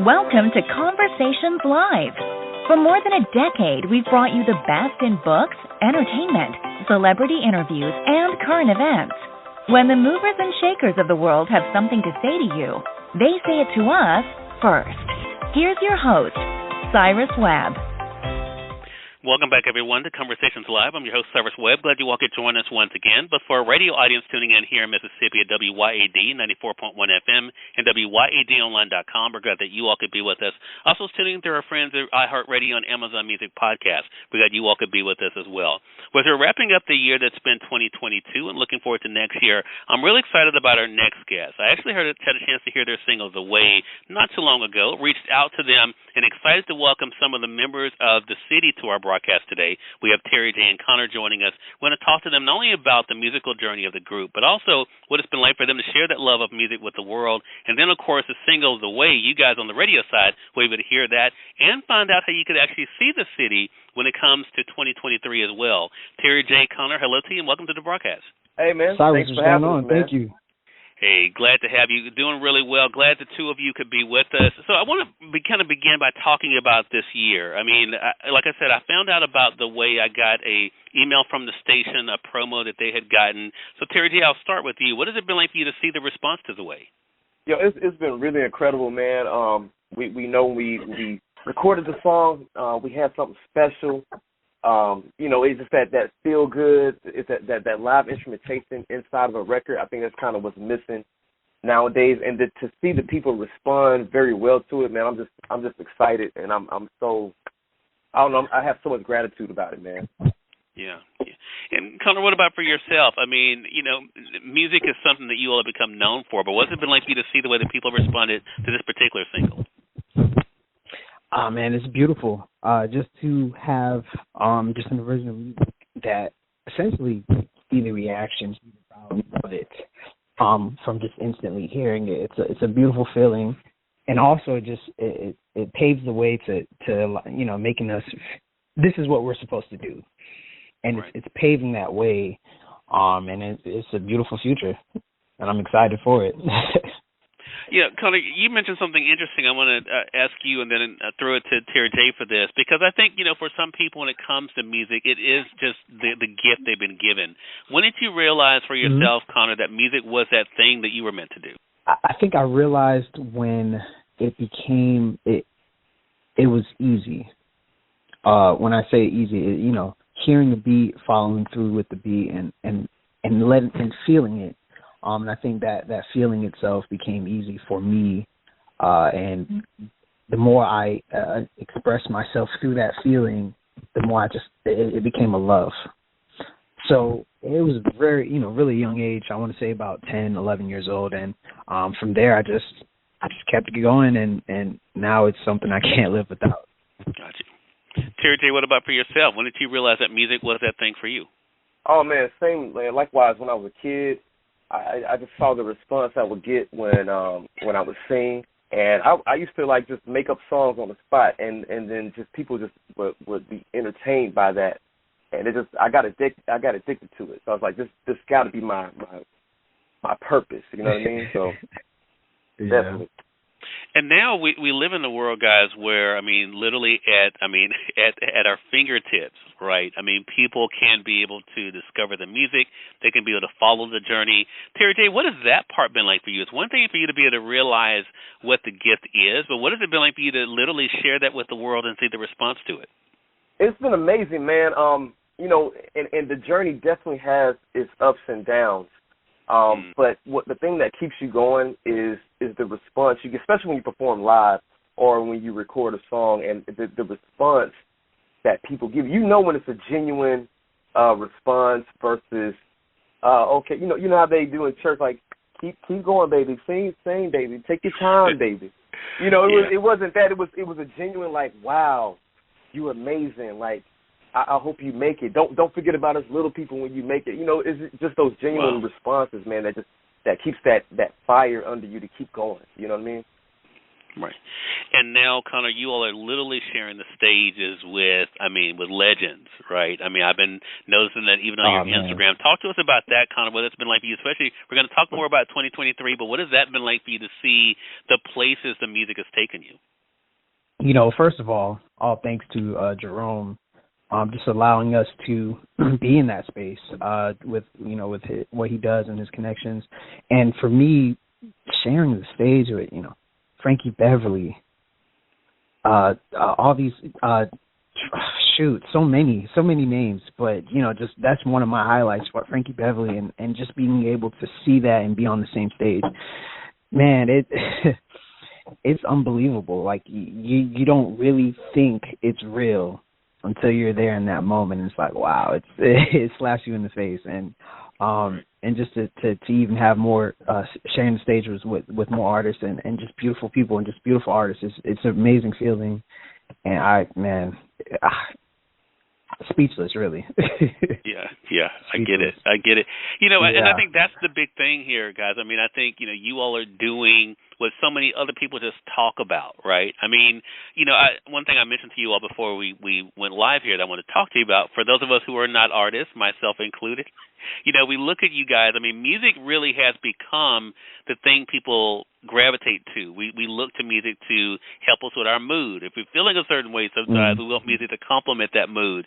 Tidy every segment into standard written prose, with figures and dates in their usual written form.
Welcome to Conversations Live. For more than a decade, we've brought you the best in books, entertainment, celebrity interviews, and current events. When the movers and shakers of the world have something to say to you, they say it to us first. Here's your host, Cyrus Webb. Welcome back, everyone, to Conversations Live. I'm your host, Cyrus Webb. Glad you all could join us once again. But for our radio audience tuning in here in Mississippi at WYAD 94.1 FM and WYADonline.com, we're glad that you all could be with us. Also tuning in to our friends at iHeartRadio and Amazon Music Podcast. We're glad you all could be with us as well. As we're wrapping up the year that's been 2022 and looking forward to next year, I'm really excited about our next guest. I actually had a chance to hear their single, The Way, not too long ago, reached out to them, and excited to welcome some of the members of the city to our broadcast today. We have Terry J. and Connor joining us. We're going to talk to them not only about the musical journey of the group, but also what it's been like for them to share that love of music with the world. And then, of course, the single, The Way, you guys on the radio side will be able to hear that and find out how you could actually see the city when it comes to 2023 as well. Terry J. Connor, hello to you and welcome to the broadcast. Hey, man. Cyrus, thanks for having us, man. Thank you. Hey, glad to have you. Doing really well. Glad the two of you could be with us. So I want to begin by talking about this year. I mean, like I said, I found out about The Way. I got a email from the station, a promo that they had gotten. So, Terry J., I'll start with you. What has it been like for you to see the response to The Way? Yo, it's been really incredible, man. We know we recorded the song. We had something special. It's just that feel good. It's that live instrumentation inside of a record. I think that's kind of what's missing nowadays. And to see the people respond very well to it, man, I'm just excited, and I'm so, I don't know, I have so much gratitude about it, man. Yeah. And Connor, what about for yourself? I mean, music is something that you all have become known for, but what's it been like for you to see the way that people have responded to this particular single? Oh, man, it's beautiful. Just to have just an original music that essentially see the reactions of it from just instantly hearing it. It's a beautiful feeling, and also just it paves the way to making us. This is what we're supposed to do, and right. it's paving that way, and it's a beautiful future, and I'm excited for it. Yeah, Connor, you mentioned something interesting. I want to ask you and then throw it to Terry J for this, because I think, for some people when it comes to music, it is just the gift they've been given. When did you realize for yourself, Connor, that music was that thing that you were meant to do? I think I realized when it became, it was easy. When I say easy, hearing the beat, following through with the beat, and feeling it. And I think that feeling itself became easy for me, and the more I expressed myself through that feeling, the more it became a love. So it was very, really young age. I want to say about 10, 11 years old, and from there I just kept going, and now it's something I can't live without. Gotcha. Terry J, what about for yourself? When did you realize that music was that thing for you? Oh man, same. Likewise, when I was a kid. I just saw the response I would get when I would sing, and I used to just make up songs on the spot, and then just people just would be entertained by that, and I got addicted to it. So I was like, this got to be my purpose, you know what I mean? So yeah. Definitely. And now we live in a world, guys, where literally at our fingertips, right? People can be able to discover the music. They can be able to follow the journey. Terry J, what has that part been like for you? It's one thing for you to be able to realize what the gift is, but what has it been like for you to literally share that with the world and see the response to it? It's been amazing, man. And the journey definitely has its ups and downs. But the thing that keeps you going is the response you get, especially when you perform live or when you record a song, and the response that people give. When it's a genuine response versus okay, you know how they do in church, like keep going, baby, sing, baby, take your time, baby. It wasn't that. It was a genuine wow, you're amazing, I hope you make it. Don't forget about us little people when you make it. It's just those genuine responses, man, that keeps that fire under you to keep going. You know what I mean? Right. And now, Connor, you all are literally sharing the stages with legends, right? I mean, I've been noticing that even on your Instagram. Talk to us about that, Connor, what it's been like for you, especially, we're going to talk more about 2023, but what has that been like for you to see the places the music has taken you? You know, first of all thanks to Jerome, just allowing us to be in that space with what he does and his connections. And for me, sharing the stage with, Frankie Beverly, all these, so many names, but, just that's one of my highlights, for Frankie Beverly, and just being able to see that and be on the same stage. Man, it's unbelievable. Like, you don't really think it's real until you're there in that moment. It's like, wow, it slaps you in the face. And just to even have more sharing the stage with more artists and just beautiful people and just beautiful artists, it's an amazing feeling. And speechless, really. Yeah, I get it. And I think that's the big thing here, guys. I mean, I think, you all are doing what so many other people just talk about, right? I mean, one thing I mentioned to you all before we went live here that I want to talk to you about, for those of us who are not artists, myself included, we look at you guys. I mean, music really has become the thing people gravitate to. We look to music to help us with our mood. If we're feeling a certain way sometimes, we want music to complement that mood.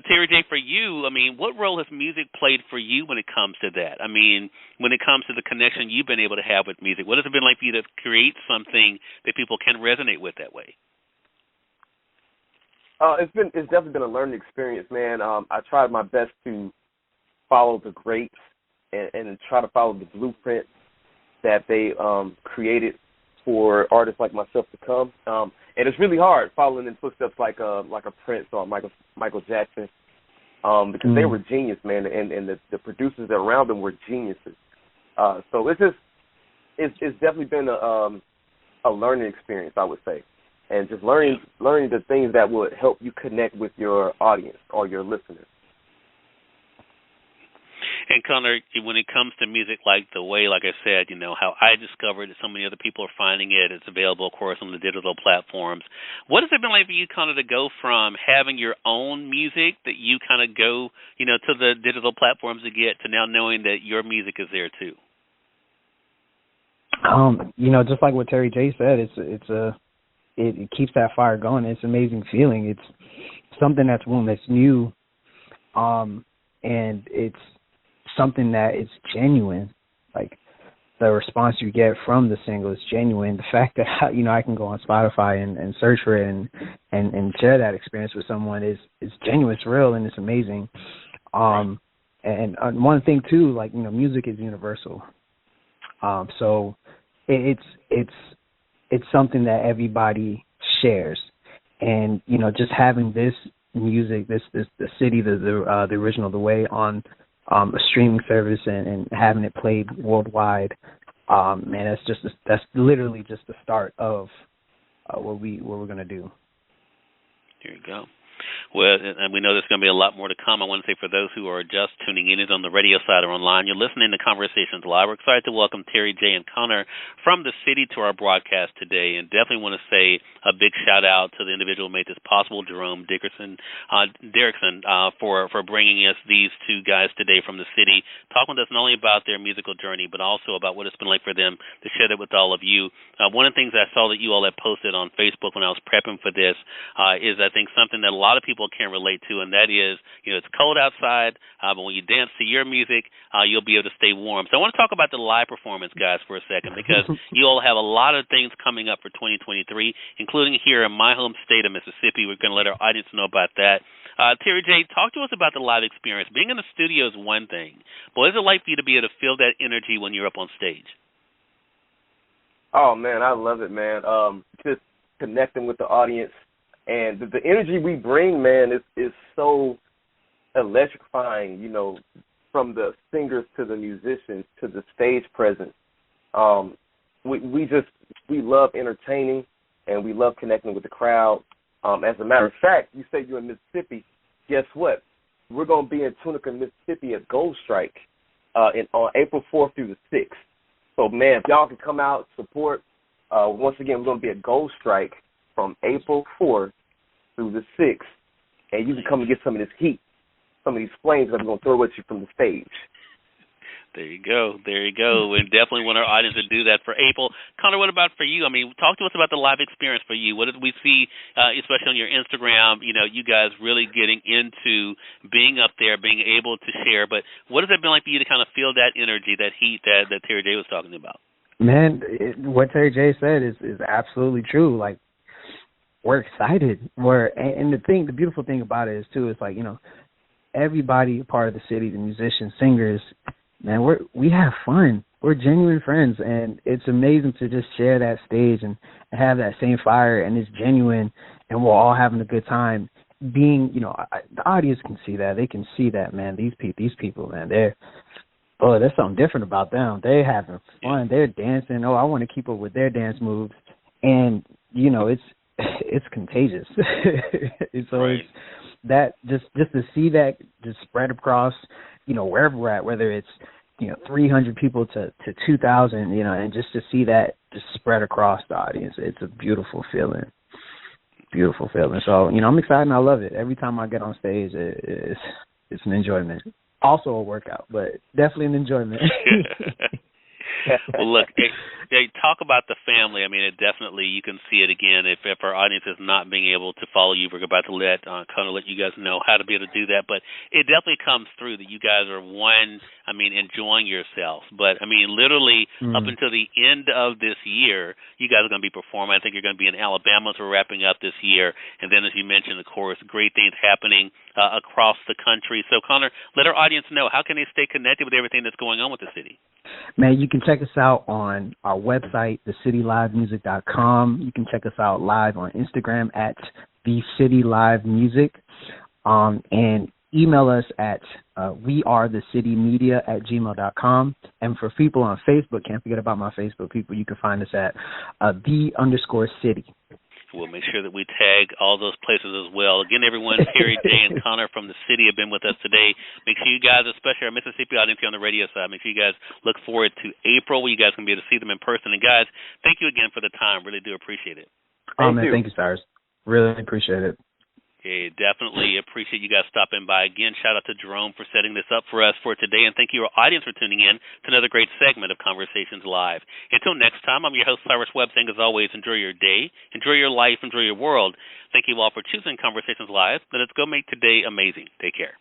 Terry J, for you, I mean, what role has music played for you when it comes to that? I mean, when it comes to the connection you've been able to have with music, what has it been like for you to create something that people can resonate with that way? It's definitely been a learning experience, man. I tried my best to follow the greats and try to follow the blueprint that they created for artists like myself to come. And it's really hard following in footsteps like a Prince or Michael Jackson, because they were genius, man, and the producers around them were geniuses. So it's definitely been a learning experience, I would say, and just learning the things that would help you connect with your audience or your listeners. And Connor, when it comes to music like The Way, like I said, how I discovered it, so many other people are finding it. It's available, of course, on the digital platforms. What has it been like for you, Connor, to go from having your own music that you kind of go, to the digital platforms to get, to now knowing that your music is there too? Just like what Terry J said, it keeps that fire going. It's an amazing feeling. It's something that's new, and it's something that is genuine. Like, the response you get from the single is genuine. The fact that I can go on Spotify and search for it and share that experience with someone is genuine. It's real, and it's amazing. And one thing too, like, music is universal. So it's something that everybody shares, and just having this music, the city, the original, The Way, on a streaming service and having it played worldwide, man, that's literally just the start of what we're gonna do. There you go. Well, and we know there's going to be a lot more to come. I want to say, for those who are just tuning in, either on the radio side or online, you're listening to Conversations Live. We're excited to welcome Terry J and Connor from the city to our broadcast today, and definitely want to say a big shout-out to the individual who made this possible, Jerome Derrickson, for bringing us these two guys today from the city, talking with us not only about their musical journey, but also about what it's been like for them to share that with all of you. One of the things I saw that you all had posted on Facebook when I was prepping for this is, I think, something that a lot of people can relate to, and that is, it's cold outside, but when you dance to your music, you'll be able to stay warm. So I want to talk about the live performance, guys, for a second, because you all have a lot of things coming up for 2023, including here in my home state of Mississippi. We're going to let our audience know about that. Terry J, talk to us about the live experience. Being in the studio is one thing, but what is it like for you to be able to feel that energy when you're up on stage? Oh, man, I love it, man. Just connecting with the audience. And the energy we bring, man, is so electrifying, from the singers to the musicians to the stage presence. We love entertaining, and we love connecting with the crowd. As a matter of fact, you say you're in Mississippi. Guess what? We're going to be in Tunica, Mississippi at Gold Strike on April 4th through the 6th. So, man, if y'all can come out, support, once again, we're going to be at Gold Strike from April 4th through the 6th, and you can come and get some of this heat, some of these flames that we're going to throw at you from the stage. There you go. We definitely want our audience to do that for April. Connor, what about for you? I mean, talk to us about the live experience for you. What did we see, especially on your Instagram, you guys really getting into being up there, being able to share. But what has it been like for you to kind of feel that energy, that heat that Terry J was talking about? Man, what Terry J said is absolutely true. Like, we're excited. And the beautiful thing about it is, too, it's like, everybody a part of the city, the musicians, singers, man, we have fun. We're genuine friends, and it's amazing to just share that stage and have that same fire, and it's genuine, and we're all having a good time. Being, the audience can see that. They can see that, man. These people, man, there's something different about them. They're having fun. They're dancing. I want to keep up with their dance moves, and it's contagious. So right. It's that just to see that just spread across, wherever we're at, whether it's 300 people to 2,000, and just to see that just spread across the audience, it's a beautiful feeling. Beautiful feeling. So I'm excited and I love it. Every time I get on stage, it's an enjoyment. Also a workout, but definitely an enjoyment. Well, look, they talk about the family. I mean, it definitely, you can see it again. If our audience is not being able to follow you, we're about to let you guys know how to be able to do that. But it definitely comes through that you guys are enjoying yourselves. But, literally up until the end of this year, you guys are going to be performing. I think you're going to be in Alabama, so we're wrapping up this year. And then, as you mentioned, of course, great things happening across the country. So, Connor, let our audience know, how can they stay connected with everything that's going on with the city? Man, you can check us out on our website, thecitylivemusic.com. You can check us out live on Instagram at thecitylivemusic, and email us at wearethecitymedia@gmail.com. And for people on Facebook, can't forget about my Facebook people, you can find us at _city. We'll make sure that we tag all those places as well. Again, everyone, Terry J. and Connor from the city have been with us today. Make sure you guys, especially our Mississippi audience here on the radio side, make sure you guys look forward to April where you guys can be able to see them in person. And, guys, thank you again for the time. Really do appreciate it. Thank you, Cyrus. Really appreciate it. Okay, definitely appreciate you guys stopping by. Again, shout out to Jerome for setting this up for us for today, and thank you, our audience, for tuning in to another great segment of Conversations Live. Until next time, I'm your host, Cyrus Webb, saying, as always, enjoy your day, enjoy your life, enjoy your world. Thank you all for choosing Conversations Live. Let us go make today amazing. Take care.